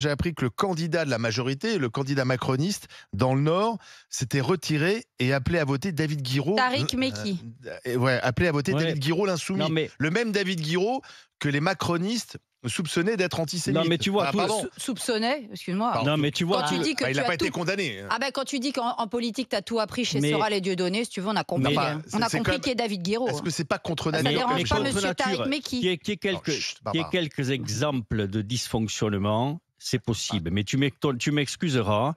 J'ai appris que le candidat de la majorité, le candidat macroniste, dans le Nord, s'était retiré et appelé à voter David Guiraud. Tariq Meki. Ouais, appelé à voter Ouais. David Guiraud, Non, l'insoumis. mais, Le même David Guiraud que les macronistes soupçonnaient d'être antisémite. non, mais tu vois, Ah, tout- pardon. Soupçonnait, excuse-moi. Pardon. non, mais tu vois, Quand tu dis que Bah, il tu n'a as pas été tout... condamné. Ah ben quand tu dis qu'en politique, tu as tout appris chez Mais- Soral et Dieudonné, si tu veux, on a compris. Mais- Enfin, On a c'est compris quand qui est David Guiraud. Est-ce que c'est pas contre Ça nature dérange quelque pas, chose monsieur contre Tariq nature, Meki. qu'il y ait Non, chut, Barbara. quelques exemples de dysfonctionnement, c'est possible. Mais tu m'excuseras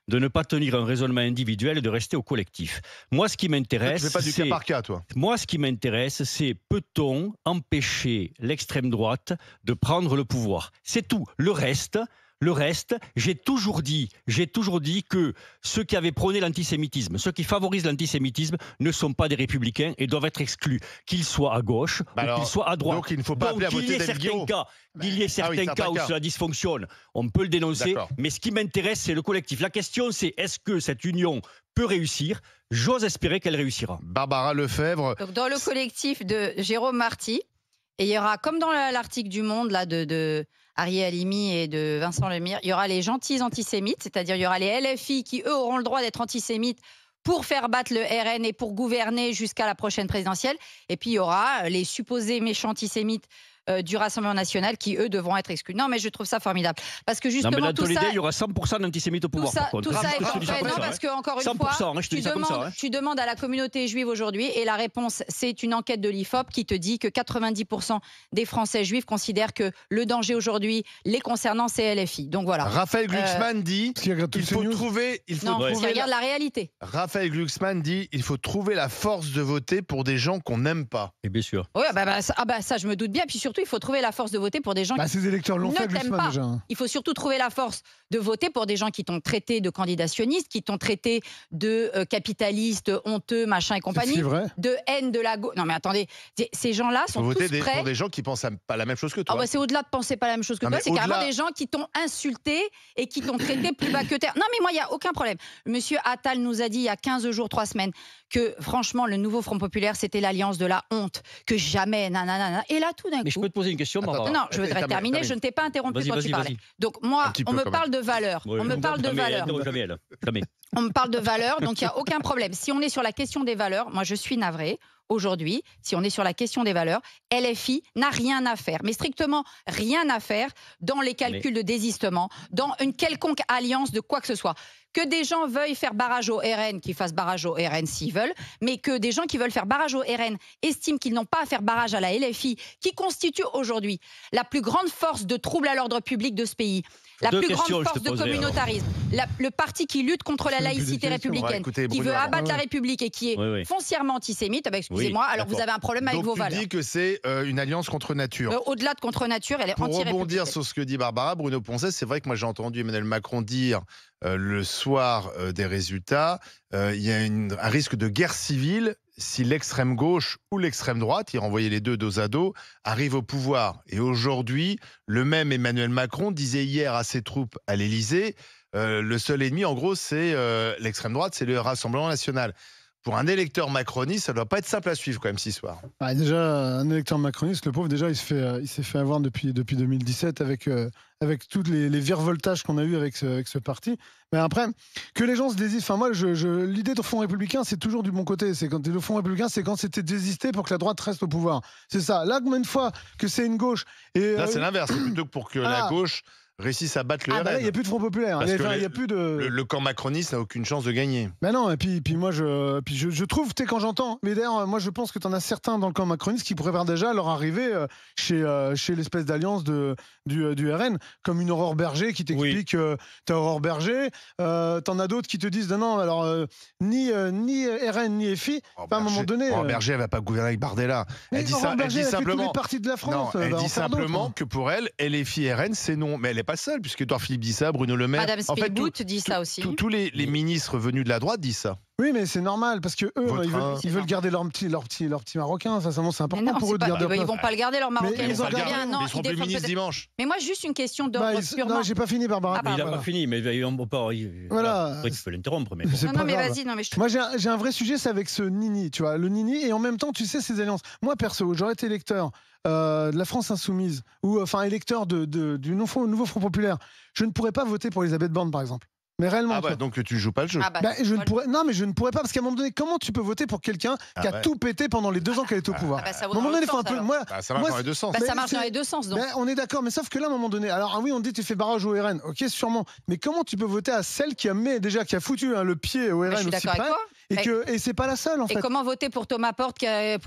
de ne pas tenir un raisonnement individuel et de rester au collectif. Moi, ce qui Toi, m'intéresse, tu fais pas du cas par cas, toi. Moi, ce qui m'intéresse, c'est peut-on empêcher l'extrême droite de prendre le pouvoir? C'est tout. Le reste, j'ai toujours dit que ceux qui avaient prôné l'antisémitisme, ceux qui favorisent l'antisémitisme, ne sont pas des républicains et doivent être exclus, qu'ils soient à gauche ou qu'ils soient à droite. Donc il ne faut pas appeler à voter David Guiraud. Qu'il y ait certains cas où cela dysfonctionne, on peut le dénoncer, D'accord. mais ce qui m'intéresse, c'est le collectif. La question, c'est est-ce que cette union peut réussir? J'ose espérer qu'elle réussira. Barbara Lefebvre. Donc dans le collectif de Jérôme Marty, et il y aura, comme dans l'article du Monde là, de Ariel Halimi et de Vincent Lemire, il y aura les gentils antisémites, c'est-à-dire il y aura les LFI qui, eux, auront le droit d'être antisémites pour faire battre le RN et pour gouverner jusqu'à la prochaine présidentielle. Et puis il y aura les supposés méchants antisémites du Rassemblement national qui, eux, devront être exclus. Non, mais je trouve ça formidable. Parce que Non, justement, mais dans tout tous les ça... cas, il y aura 100% d'antisémites au Tout pouvoir. ça, par contre. tout ça Je est te en dis ça fait, comme non, ça, parce hein. que encore une 100%, fois, hein, je te dis ça comme ça, hein. tu demandes à la communauté juive aujourd'hui, et la réponse, c'est une enquête de l'IFOP qui te dit que 90% des Français juifs considèrent que le danger aujourd'hui, les concernant, c'est LFI. Donc voilà. Raphaël Glucksmann dit Parce qu'il regarde toutes il ces faut news. trouver. Non, Ouais. parce qu'il regarde la réalité. Raphaël Glucksmann dit il faut trouver la force de voter pour des gens qu'on n'aime pas. Et bien sûr. Oui, ça, je me doute bien. Puis surtout, il faut trouver la force de voter pour des gens Bah, ces électeurs l'ont ne fait, t'aiment Glucksmann, pas. déjà. hein. Il faut surtout trouver la force de voter pour des gens qui t'ont traité de candidationnistes, qui t'ont traité de capitaliste, honteux, machin et compagnie, C'est vrai. de haine de la gauche. Non mais attendez, ces gens-là Il faut sont voter tous prêts. pour des gens qui pensent pas la même chose que toi. Ah bah, c'est au-delà de penser pas la même chose que Non, toi, mais c'est carrément au-delà- des gens qui t'ont insulté et qui t'ont traité plus bas que terre. Non mais moi, il n'y a aucun problème. Monsieur Attal nous a dit il y a 15 jours, 3 semaines, que franchement, le nouveau Front Populaire, c'était l'alliance de la honte, que jamais, nanana. Et là, tout d'un Mais je coup... peux te poser une question, Barbara? Non, je voudrais Termine, terminer, termine. je ne t'ai pas interrompu Vas-y, quand vas-y, tu parlais. vas-y. Donc moi, Un petit on peu, me quand parle de valeurs. Oui, On me parle de valeurs. Jamais elle. Jamais. On me parle de valeurs, donc il n'y a aucun problème. Si on est sur la question des valeurs, moi je suis navrée. Aujourd'hui, si on est sur la question des valeurs, LFI n'a rien à faire, mais strictement rien à faire dans les calculs de désistement, dans une quelconque alliance de quoi que ce soit. Que des gens veuillent faire barrage au RN, qu'ils fassent barrage au RN s'ils veulent, mais que des gens qui veulent faire barrage au RN estiment qu'ils n'ont pas à faire barrage à la LFI, qui constitue aujourd'hui la plus grande force de trouble à l'ordre public de ce pays, la Deux plus questions, grande je te force de poserai, communautarisme, le parti qui lutte contre la C'est plus des laïcité questions. On va républicaine, écouter qui Bruno veut avant. abattre la Ouais. République et qui est Oui, oui. foncièrement antisémite, excusez-moi, Oui, alors vous d'accord. avez un problème avec Donc vos tu valeurs. dis que c'est une alliance contre nature. Au-delà de contre nature, elle est Pour rebondir anti-républicaine. sur ce que dit Barbara, Bruno Poncet, c'est vrai que moi j'ai entendu Emmanuel Macron dire le soir des résultats, il y a un risque de guerre civile si l'extrême gauche ou l'extrême droite, il renvoyait les deux dos à dos, arrive au pouvoir. Et aujourd'hui, le même Emmanuel Macron disait hier à ses troupes à l'Élysée, le seul ennemi en gros c'est l'extrême droite, c'est le Rassemblement national. Pour un électeur macroniste, ça ne doit pas être simple à suivre quand même ce soir. Ah, déjà, un électeur macroniste, le pauvre, déjà, il s'est fait avoir depuis 2017 avec tous les virevoltages qu'on a eu avec ce parti. Mais après, que les gens se désistent. Enfin, moi, l'idée de Front républicain, c'est toujours du bon côté. C'est quand le Front républicain, c'est quand c'était désisté pour que la droite reste au pouvoir. C'est ça. Là, combien de fois que c'est une gauche et Là, c'est l'inverse. C'est plutôt que pour que la gauche réussissent à battre le RN. Là, il n'y a plus de Front populaire. Parce que Il y a plus de... le camp macroniste n'a aucune chance de gagner. Mais non, et puis moi, je trouve, quand j'entends, mais d'ailleurs, moi, je pense que tu en as certains dans le camp macroniste qui préparent déjà leur arrivée chez l'espèce d'alliance du RN, comme une Aurore Berger qui t'explique t'as Aurore Berger, t'en as d'autres qui te disent non, alors ni RN ni FI, à un moment donné. Aurore Berger, elle va pas gouverner avec Bardella. Elle dit Aurore Berger, elle fait tous simplement. les partis de la France. Non, elle va dit en faire d'autres, simplement hein. que pour elle, LFI RN, c'est non. Mais elle n'est pas seule, puisque Édouard Philippe dit ça, Bruno Le Maire. Madame En fait, Spielbout dit ça aussi. tous les ministres venus de la droite disent ça. Oui, mais c'est normal parce que eux, Votre ils veulent garder leur petit marocain. Ça, c'est Mais important non, pour c'est eux de pas- garder. ils vont pas le garder leur marocain. ils Ils ont vont gardé, bien, non, ils seront ils plus défendent ministres peut-être- dimanche. Mais moi, juste une question d'ordre purement. Non, j'ai pas fini, Barbara. Ah, Mais il n'a voilà. pas fini, mais on peut pas. Voilà. Après, tu peux l'interrompre. Mais bon. C'est Non, pas non, mais grave. vas-y, non, mais je Moi, j'ai un vrai sujet, c'est avec ce Nini, tu vois, le Nini, et en même temps, tu sais, ces alliances. Moi, perso, j'aurais été électeur de la France Insoumise, ou enfin électeur du Nouveau Front Populaire, je ne pourrais pas voter pour Elisabeth Borne, par exemple. Mais réellement. Ah bah, donc tu joues pas le jeu. Je ne pourrais pas, parce qu'à un moment donné, comment tu peux voter pour quelqu'un qui a tout pété pendant les 2 ans qu'elle est au pouvoir? Ça vaut dans le sens, ça marche dans les deux sens. Ça marche dans les deux sens. Donc. On est d'accord, mais sauf que là, à un moment donné, alors oui, on dit tu fais barrage au RN, ok, sûrement, mais comment tu peux voter à celle qui a foutu le pied au RN aussi près, et c'est pas la seule en fait. Et comment voter pour Thomas Porte,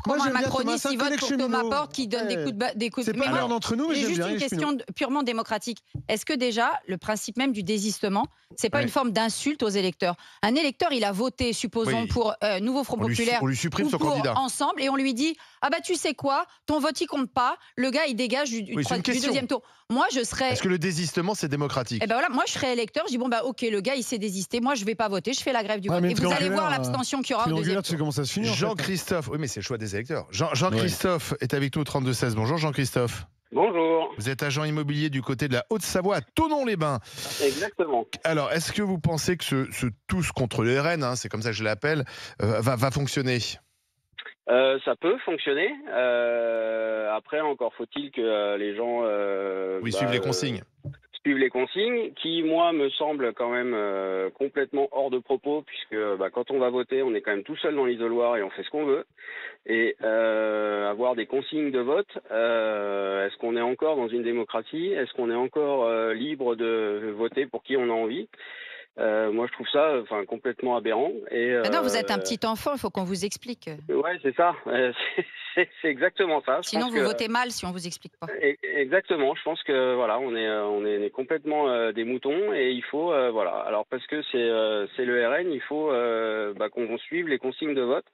comment un macroniste il vote pour Thomas Porte qui donne des coups de... C'est pas l'un d'entre nous, mais j'ai juste une question purement démocratique. Est-ce que déjà, le principe même du désistement, c'est pas une forme d'insulte aux électeurs? Un électeur, il a voté, supposons, pour Nouveau Front Populaire, on lui supprime son pour candidat. Ensemble, et on lui dit ah bah tu sais quoi, ton vote il compte pas, le gars il dégage du deuxième tour. Moi je serais. Est-ce que le désistement c'est démocratique? Et ben voilà, moi je serais électeur, je dis bon bah ok, le gars il s'est désisté, moi je vais pas voter, je fais la grève du vote. Et vous allez voir l'abstention qu'il y aura au deuxième tour. Tu sais comment ça se finit. Jean-Christophe, oui mais c'est le choix des électeurs. Jean-Christophe est avec nous au 32-16. Bonjour Jean-Christophe. Bonjour. Vous êtes agent immobilier du côté de la Haute-Savoie, à Thonon-les-Bains. Exactement. Alors, est-ce que vous pensez que ce tous contre le RN, c'est comme ça que je l'appelle, va fonctionner? Ça peut fonctionner. Après, encore faut-il que les gens suivent les consignes. Suivent les consignes, qui, moi, me semble quand même complètement hors de propos, puisque quand on va voter, on est quand même tout seul dans l'isoloir et on fait ce qu'on veut. Et avoir des consignes de vote, est-ce qu'on est encore dans une démocratie? Est-ce qu'on est encore libre de voter pour qui on a envie? Moi, je trouve ça complètement aberrant. Non, vous êtes un petit enfant, il faut qu'on vous explique. Ouais, c'est ça. C'est exactement ça. Sinon, vous votez mal si on vous explique pas. Exactement. Je pense que voilà, on est complètement des moutons et il faut voilà. Alors parce que c'est le RN, il faut qu'on suive les consignes de vote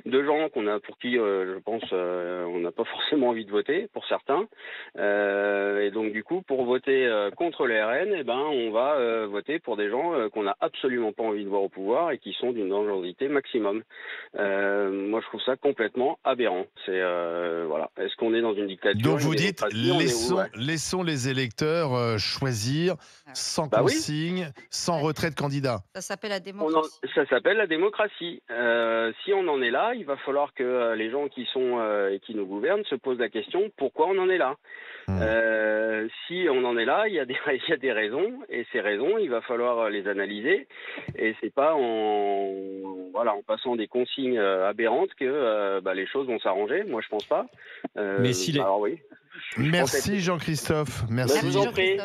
de gens pour qui je pense on n'a pas forcément envie de voter pour certains. Et donc du coup, pour voter contre le RN, on va voter pour des gens qu'on n'a absolument pas envie de voir au pouvoir et qui sont d'une dangerosité maximum. Moi, je trouve ça complètement aberrant. Voilà. Est-ce qu'on est dans une dictature? Donc vous dites, laissons les électeurs choisir sans consigne, sans retrait de candidat. Ça s'appelle la démocratie. Ça s'appelle la démocratie. Si on en est là, il va falloir que les gens qui sont et qui nous gouvernent se posent la question pourquoi on en est là. Si on en est là, il y a des raisons, et ces raisons, il va falloir les analyser. Et c'est pas en passant des consignes aberrantes que les choses vont s'arranger. Moi, je pense pas. Mais si alors oui. Merci Jean-Christophe. Merci.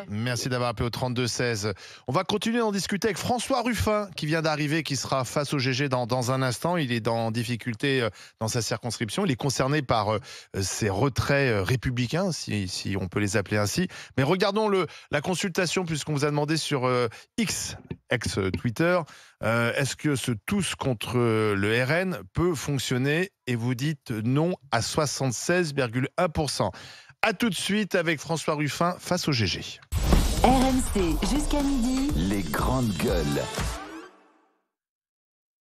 Merci d'avoir appelé au 32-16. On va continuer d'en discuter avec François Ruffin qui vient d'arriver, qui sera face au GG dans un instant. Il est en difficulté dans sa circonscription. Il est concerné par ces retraits républicains, si on peut les appeler ainsi. Mais regardons la consultation, puisqu'on vous a demandé sur X, ex-Twitter, est-ce que ce tous contre le RN peut fonctionner? Et vous dites non à 76,1%. A tout de suite avec François Ruffin face au GG. RMC jusqu'à midi. Les grandes gueules.